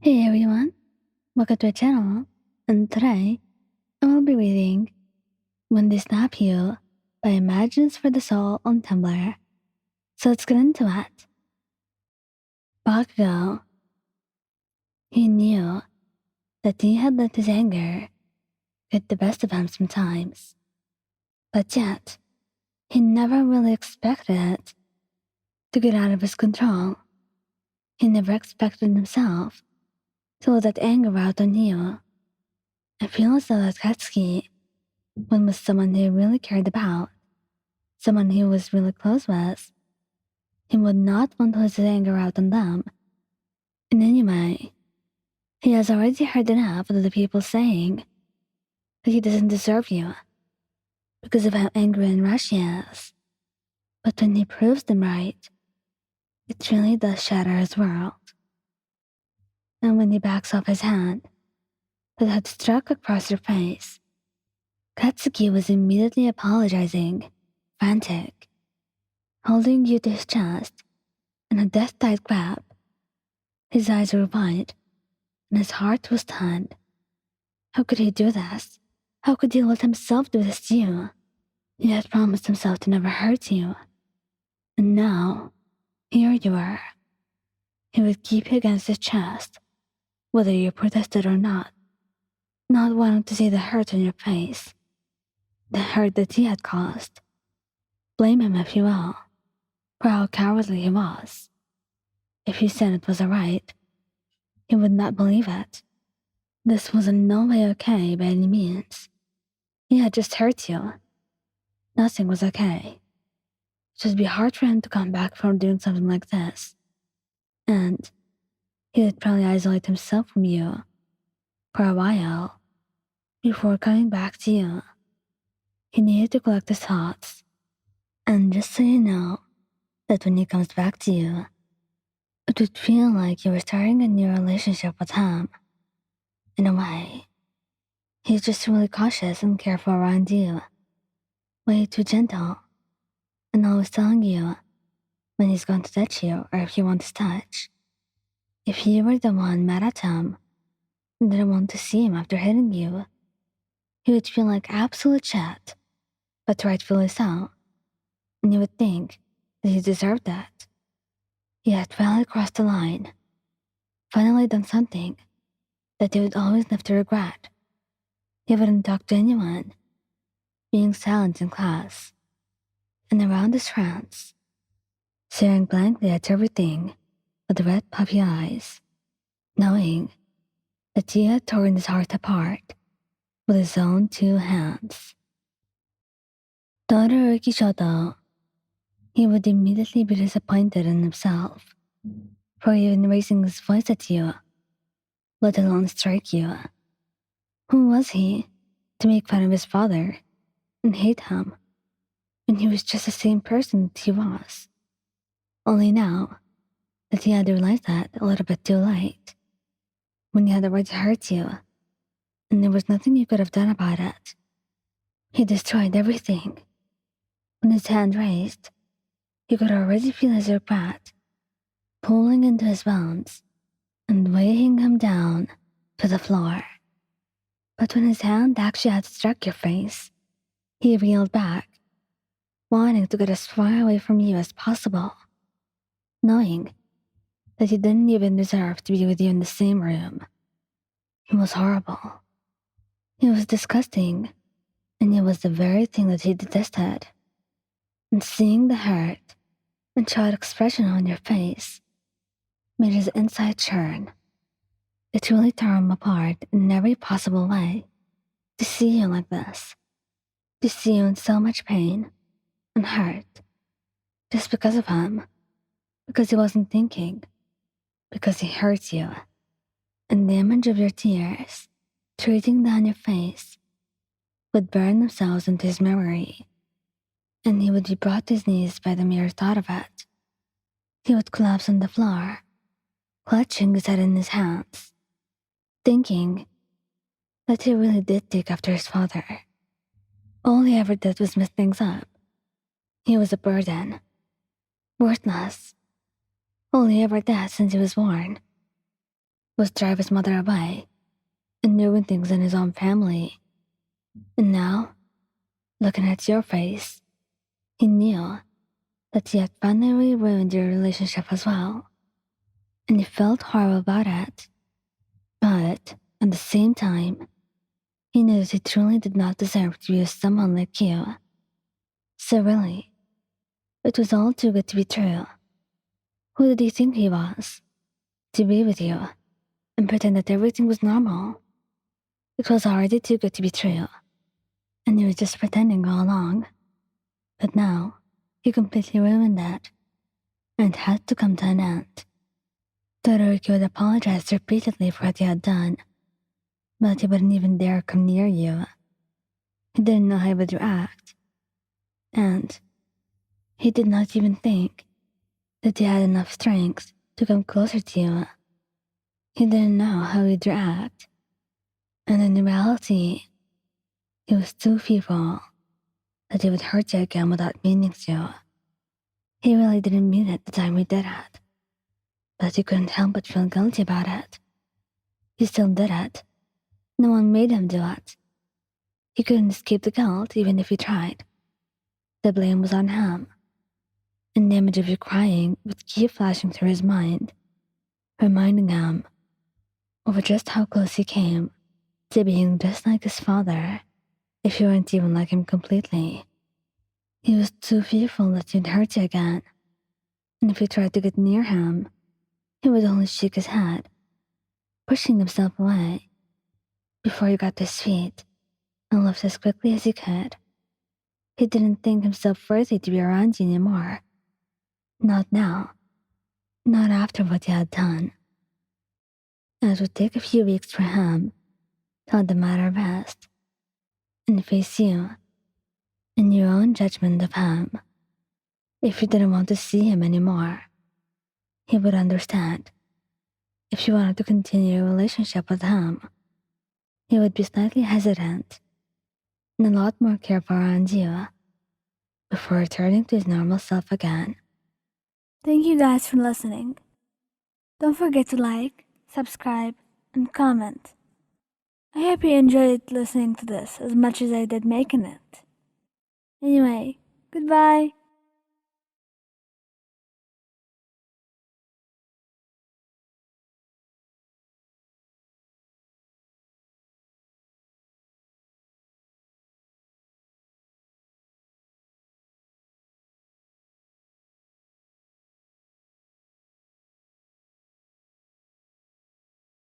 Hey everyone, welcome to our channel, and today I will be reading When They Snap You by Imagines for the Soul on Tumblr. So let's get into it. Bakugou. He knew that he had let his anger get the best of him sometimes, but yet he never really expected it to get out of his control. He never expected himself to let that anger out on you. I feel as though that Katsuki, when with someone he really cared about, someone he was really close with, he would not want to let his anger out on them. And anyway, he has already heard enough of the people saying that he doesn't deserve you because of how angry and rash he is. But when he proves them right, it really does shatter his world. And when he backs off his hand that had struck across her face, Katsuki was immediately apologizing, frantic, holding you to his chest in a death-tight grab. His eyes were wide, and his heart was stunned. How could he do this? How could he let himself do this to you? He had promised himself to never hurt you. And now, here you are. He would keep you against his chest, whether you protested or not wanting to see the hurt on your face, the hurt that he had caused. Blame him if you will, for how cowardly he was. If you said it was alright, he would not believe it. This was in no way okay by any means. He had just hurt you. Nothing was okay. It would be hard for him to come back from doing something like this. And he would probably isolate himself from you for a while before coming back to you. He needed to collect his thoughts. And just so you know, that when he comes back to you, it would feel like you were starting a new relationship with him. In a way, he's just really cautious and careful around you. Way too gentle. And always telling you when he's going to touch you or if he wants to touch. If you were the one mad at him and didn't want to see him after hitting you, he would feel like absolute shit, but rightfully so. And you would think that he deserved that. He had finally crossed the line, finally done something that he would always live to regret. He wouldn't talk to anyone, being silent in class, and around his friends, staring blankly at everything with red puffy eyes, knowing that he had torn his heart apart with his own two hands. Todoruki Shouto. He would immediately be disappointed in himself for even raising his voice at you, let alone strike you. Who was he to make fun of his father and hate him when he was just the same person that he was? Only now that he had realized that a little bit too late, when he had already hurt you, and there was nothing you could have done about it. He destroyed everything. When his hand raised, you could already feel his regret pulling into his bones and weighing him down to the floor. But when his hand actually had struck your face, he reeled back, wanting to get as far away from you as possible, knowing that he didn't even deserve to be with you in the same room. He was horrible. He was disgusting, and it was the very thing that he detested. And seeing the hurt and shocked expression on your face made his inside churn. It really tore him apart in every possible way to see you like this, to see you in so much pain and hurt, just because of him, because he wasn't thinking, because he hurt you. And the image of your tears treating down your face would burn themselves into his memory, and he would be brought to his knees by the mere thought of it. He would collapse on the floor, clutching his head in his hands, thinking that he really did take after his father. All he ever did was mess things up. He was a burden, worthless. All he ever did since he was born was drive his mother away and ruin things in his own family. And now, looking at your face, he knew that he had finally ruined your relationship as well. And he felt horrible about it. But at the same time, he knew that he truly did not deserve to be with someone like you. So really, it was all too good to be true. Who did he think he was? To be with you and pretend that everything was normal. It was already too good to be true. And he was just pretending all along. But now, he completely ruined that. And it had to come to an end. Todoroki would apologize repeatedly for what he had done, but he wouldn't even dare come near you. He didn't know how he would react. And he did not even think that he had enough strength to come closer to you. He didn't know how he'd react. And in reality, he was too fearful that he would hurt you again without meaning to. He really didn't mean it the time he did it. But he couldn't help but feel guilty about it. He still did it. No one made him do it. He couldn't escape the guilt even if he tried. The blame was on him. And the image of you crying would keep flashing through his mind, reminding him of just how close he came to being just like his father, if you weren't even like him completely. He was too fearful that he'd hurt you again, and if you tried to get near him, he would only shake his head, pushing himself away, before he got to his feet and left as quickly as he could. He didn't think himself worthy to be around you anymore. Not now. Not after what he had done. And it would take a few weeks for him to let the matter rest and face you in your own judgment of him. If you didn't want to see him anymore, he would understand. If you wanted to continue a relationship with him, he would be slightly hesitant and a lot more careful around you before returning to his normal self again. Thank you guys for listening. Don't forget to like, subscribe, and comment. I hope you enjoyed listening to this as much as I did making it. Anyway, goodbye.